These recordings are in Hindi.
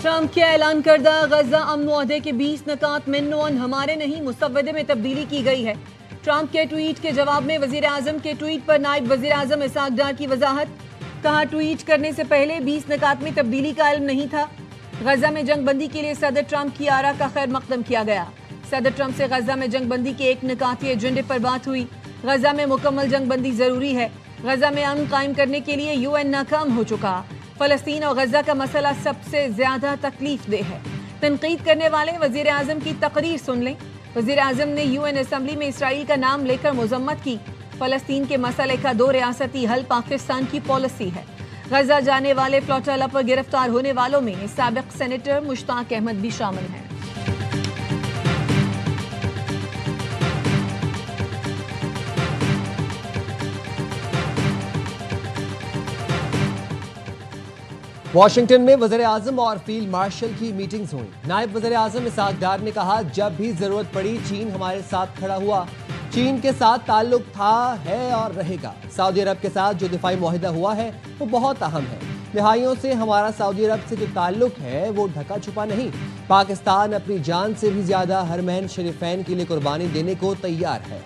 ट्रंप के ऐलान करदा गजा अमन मुआहदे के 20 नकात मिन्नोन हमारे नहीं मुसव्वदे में तब्दीली की गई है। ट्रंप के ट्वीट के जवाब में वजीर आजम के ट्वीट पर नायब वजीर आजम इसहाक डार की वजाहत। कहा, ट्वीट करने से पहले 20 नकात में तब्दीली का इल्म नहीं था। गजा में जंग बंदी के लिए सदर ट्रंप की आरा का खैर मकदम किया गया। सदर ट्रंप से गजा में जंग बंदी के एक नकाती एजेंडे पर बात हुई। गजा में मुकम्मल जंग बंदी जरूरी है। गजा में अमन कायम करने के लिए UN नाकाम हो चुका। फलस्तीन और गजा का मसला सबसे ज्यादा तकलीफ दे है। तनकीद करने वाले वजीर आजम की तकरीर सुन लें। वजीर आजम ने UN असम्बली में इसराइल का नाम लेकर मजम्मत की। फलस्तीन के मसले का 2 रियासती हल पाकिस्तान की पॉलिसी है। गजा जाने वाले फ्लोटाला पर गिरफ्तार होने वालों में साबिक सेनेटर मुश्ताक अहमद भी शामिल हैं। वाशिंगटन में वज़ीर आज़म और फील्ड मार्शल की मीटिंग्स हुई। नायब वज़ीर आज़म इसहाक डार ने कहा, जब भी जरूरत पड़ी चीन हमारे साथ खड़ा हुआ। चीन के साथ ताल्लुक था, है और रहेगा। सऊदी अरब के साथ जो दिफाई मुआहिदा हुआ है वो बहुत अहम है। दहाइयों से हमारा सऊदी अरब से जो ताल्लुक है वो ढका छुपा नहीं। पाकिस्तान अपनी जान से भी ज्यादा हरमैन शरीफैन के लिए कुर्बानी देने को तैयार है।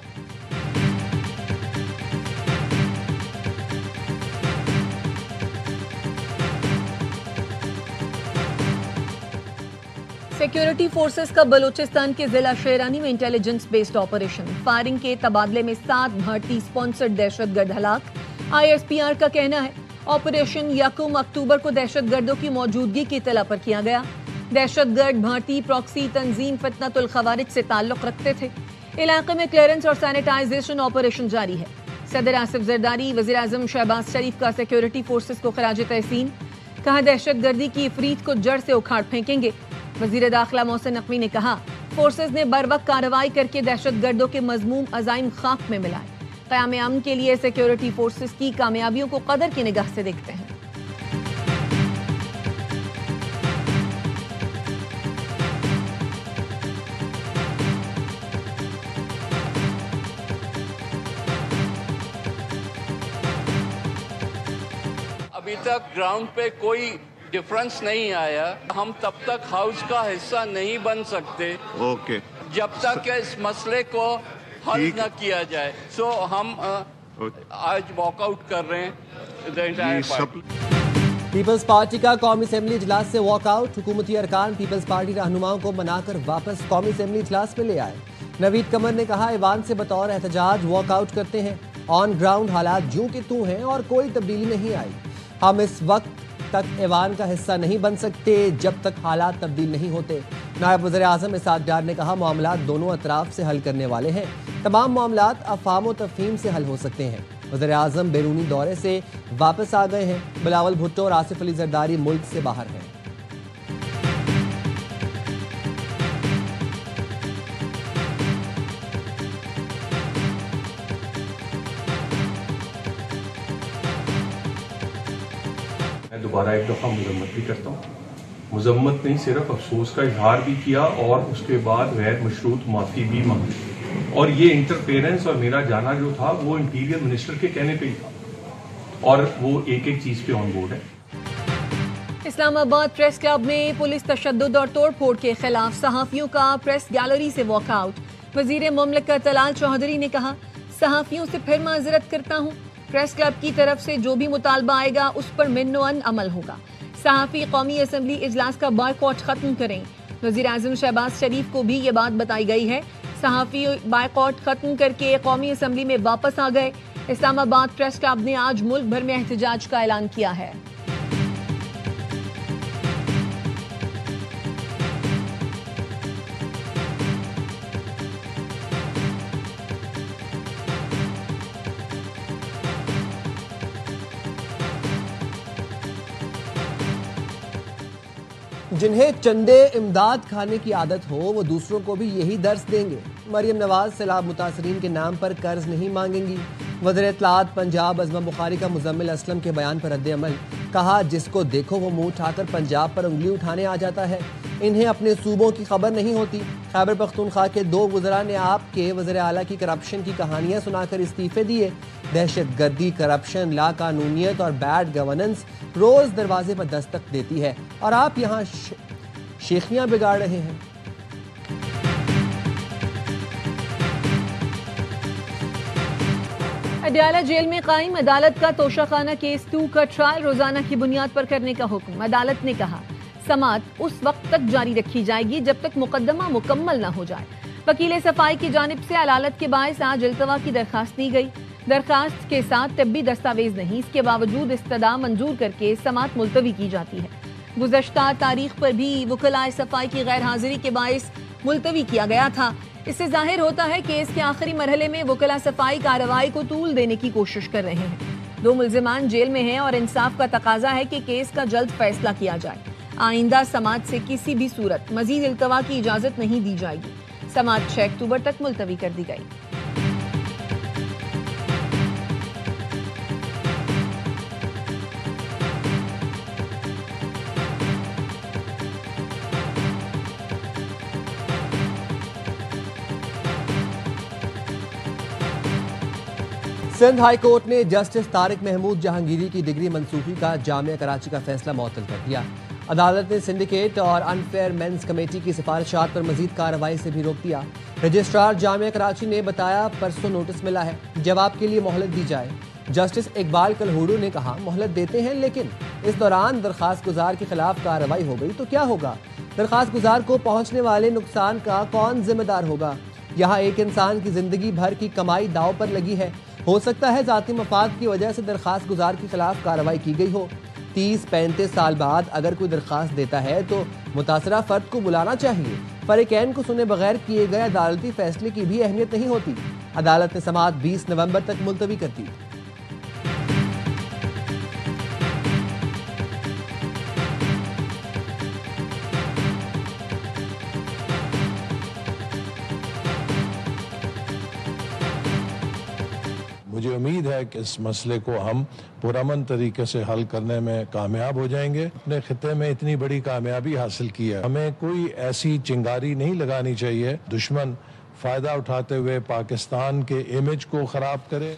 सिक्योरिटी फोर्सेस का बलूचिस्तान के जिला शेरानी में इंटेलिजेंस बेस्ड ऑपरेशन। फायरिंग के तबादले में 7 भारतीय स्पॉन्सर्ड दहशतगर्द हलाक। ISPR का कहना है, ऑपरेशन 1 अक्टूबर को दहशतगर्दों की मौजूदगी की इत्तला पर किया गया। दहशतगर्द भारतीय प्रॉक्सी तंजीम फितनतुल खवारिज से ताल्लुक रखते थे। इलाके में क्लियरेंस और सैनिटाइजेशन ऑपरेशन जारी है। सदर आसिफ जरदारी वज़ीर आज़म शहबाज शरीफ का सिक्योरिटी फोर्सेस को खराज तहसीन। कहा, दहशतगर्दी की इफरीत को जड़ से उखाड़ फेंकेंगे। वजीर दाखिला मोहसिन नकवी ने कहा, फोर्सेस ने बरवक्त कार्रवाई करके दहशतगर्दों के मजमूम अजाइम खाक में मिलाए। क़याम अमन के लिए सिक्योरिटी फोर्सेस की कामयाबियों को कदर की निगाह से देखते हैं। अभी तक ग्राउंड पे कोई डिफरेंस नहीं आया। हम तब तक हाउस का हिस्सा नहीं बन सकते जब तक इस मसले को हल न किया जाए। सो हम आज वॉकआउट कर रहे हैं the entire party. Peoples Party का कौमी असेंबली इजलास से वॉकआउट। हुकूमती अरकान पीपल्स पार्टी रहनुमाओं को मनाकर वापस कौमी असेंबली इजलास में ले आए। नवीद कमर ने कहा, ऐवान से बतौर एहतजाज वॉकआउट करते हैं। ऑन ग्राउंड हालात ज्यों के त्यों हैं और कोई तब्दीली नहीं आई। हम इस वक्त तक ऐवान का हिस्सा नहीं बन सकते जब तक हालात तब्दील नहीं होते। नायब वज़ीर आज़म इसहाक डार ने कहा, मामलात दोनों अतराफ से हल करने वाले हैं। तमाम मामलात अफ़हाम व तफ़हीम से हल हो सकते हैं। वज़ीर आज़म बैरूनी दौरे से वापस आ गए हैं। बिलावल भुट्टो और आसिफ अली जरदारी मुल्क से बाहर हैं। दोबारा एक दफ़ा मजम्मत भी करता हूँ। मजम्मत नहीं, सिर्फ अफसोस का इजहार भी किया और उसके बाद गैर मशरूत माफ़ी भी मांगी। और ये इंटरफेरेंस और मेरा जाना जो था वो इंटीरियर मिनिस्टर के कहने पे ही था और वो एक एक चीज़ पे ऑन बोर्ड है। इस्लामाबाद प्रेस क्लब में पुलिस तशद्दुद और तोड़ फोड़ के खिलाफ सहाफियों का प्रेस गैलरी से वॉकआउट। वजीर मुमलिकत तलाल चौधरी ने कहा, सहाफियों से फिर माजरत करता हूँ। प्रेस क्लब की तरफ से जो भी मुतालबा आएगा उस पर मिन्नोअन अमल होगा। सहाफी कौमी असेंबली इजलास का बायकॉट खत्म करें। वजीर आजम शहबाज शरीफ को भी ये बात बताई गई है। सहाफी बायकॉट खत्म करके कौमी असेंबली में वापस आ गए। इस्लामाबाद प्रेस क्लब ने आज मुल्क भर में एहतजाज का ऐलान किया है। जिन्हें चंदे इमदाद खाने की आदत हो वो दूसरों को भी यही दर्स देंगे। मरियम नवाज सैलाब मुतासरीन के नाम पर कर्ज नहीं मांगेंगी। वज़ीर इत्तलात पंजाब अज़मा बुखारी का मुज़म्मिल असलम के बयान पर रद्द-ए-अमल। कहा, जिसको देखो वो मुंह उठाकर पंजाब पर उंगली उठाने आ जाता है। इन्हें अपने सूबों की खबर नहीं होती। खैबर पख्तूनख्वा के 2 वज़रा ने आपके वज़ीर आला की करप्शन की कहानियाँ सुनाकर इस्तीफे दिए। दहशत गर्दी, करप्शन, लाकानूनियत और बैड गवर्नेंस रोज़ दरवाजे पर दस्तक देती है और आप यहाँ शेखियां बिगाड़ रहे हैं। अडयाला जेल में कायम अदालत का तोशाखाना केस 2 का ट्रायल रोजाना की बुनियाद पर करने का हुक्म। अदालत ने कहा समाअत उस वक्त तक जारी रखी जाएगी जब तक मुकदमा मुकम्मल न हो जाए। वकील सफाई की जानिब से अदालत के बायस आज इल्तवा की दरखास्त दी गई। दरखास्त के साथ तिब्बी दस्तावेज नहीं, इसके बावजूद इस्तदा मंजूर करके समाअत मुलतवी की जाती है। गुज़श्ता तारीख पर भी वकलाए सफाई की गैर हाजिरी के बायस मुलतवी किया गया था। इससे जाहिर होता है केस के आखिरी मरहले में वकला सफाई कार्रवाई को तूल देने की कोशिश कर रहे हैं। 2 मुल्जिमान जेल में हैं और इंसाफ का तकाजा है कि केस का जल्द फैसला किया जाए। आइंदा समाअत से किसी भी सूरत मजीद इल्तवा की इजाजत नहीं दी जाएगी। समाअत 6 अक्टूबर तक मुलतवी कर दी गई। सिंध हाई कोर्ट ने जस्टिस तारिक महमूद जहांगीरी की डिग्री मंसूखी का जामिया कराची का फैसला मुअत्तल कर दिया। अदालत ने सिंडिकेट और अनफेयर मेंस कमेटी की सिफारिशात पर मजीद कार्रवाई से भी रोक दिया। रजिस्ट्रार जामिया कराची ने बताया परसों नोटिस मिला है, जवाब के लिए मोहलत दी जाए। जस्टिस इकबाल कलहूरू ने कहा मोहलत देते हैं, लेकिन इस दौरान दरखास्त गुजार के खिलाफ कार्रवाई हो गई तो क्या होगा? दरखास्त गुजार को पहुंचने वाले नुकसान का कौन जिम्मेदार होगा? यहाँ एक इंसान की जिंदगी भर की कमाई दाव पर लगी है। हो सकता है जाती मफाद की वजह से दरखास्त गुजार के खिलाफ कार्रवाई की गई हो। 30-35 साल बाद अगर कोई दरखास्त देता है तो मुतासरा फर्द को बुलाना चाहिए। फरीकैन को सुने बगैर किए गए अदालती फैसले की भी अहमियत नहीं होती। अदालत ने समाअत 20 नवंबर तक मुलतवी कर दी। मुझे उम्मीद है कि इस मसले को हम पुरअमन तरीके से हल करने में कामयाब हो जाएंगे। अपने खिते में इतनी बड़ी कामयाबी हासिल की है, हमें कोई ऐसी चिंगारी नहीं लगानी चाहिए दुश्मन फायदा उठाते हुए पाकिस्तान के इमेज को खराब करे।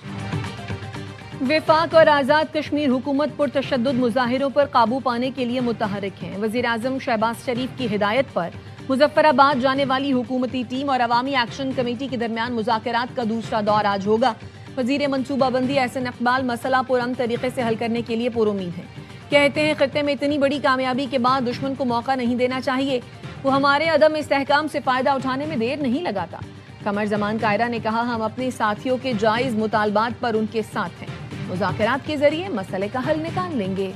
वफाक और आज़ाद कश्मीर हुकूमत पुरतशद्दुद मुजाहिरों पर काबू पाने के लिए मुतहरिक हैं। वज़ीर आज़म शहबाज शरीफ की हिदायत पर मुजफ्फराबाद जाने वाली हुकूमती टीम और अवामी एक्शन कमेटी के दरमियान मुज़ाकरात का दूसरा दौर आज होगा। वज़ीर मनसूबाबंदी एहसन इकबाल मसला पुरअमन तरीके से हल करने के लिए पुरुमीद हैं। कहते हैं खित्ते में इतनी बड़ी कामयाबी के बाद दुश्मन को मौका नहीं देना चाहिए। वो हमारे अदम इस्तेहकाम से फायदा उठाने में देर नहीं लगाता। कमर जमान कायरा ने कहा हम अपने साथियों के जायज मुतालबात पर उनके साथ हैं। मुज़ाकरात के जरिए मसले का हल निकाल लेंगे।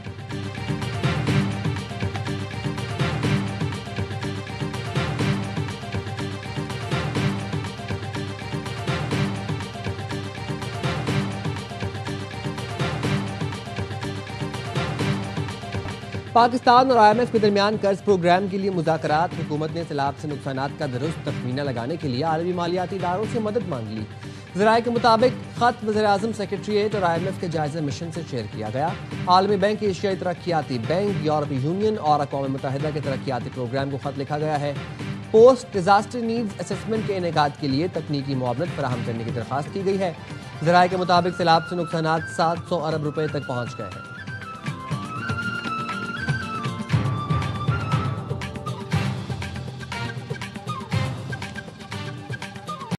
पाकिस्तान और IMF के दरमियान कर्ज प्रोग्राम के लिए मुज़ाकरात। हुकूमत ने सैलाब से नुकसानात का दुरुस्त तखमीना लगाने के लिए आलमी मालियाती इदारों से मदद मांग ली। ज़राए के मुताबिक खत वज़ीर-ए-आज़म सेक्रेटरीट और IMF के जायजा मिशन से शेयर किया गया। आलमी बैंक, एशियाई तरक्याती बैंक, यूरोपीय यूनियन और अक़वाम मुत्तहिदा के तरक्याती प्रोग्राम को खत लिखा गया है। पोस्ट डिजास्टर नीड्स असेसमेंट के इनेकाद के लिए तकनीकी मुआवनत फराहम करने की दरख्वास्त की गई है। ज़राए के मुताबिक सैलाब से नुकसानात 700 अरब रुपए तक पहुँच गए हैं।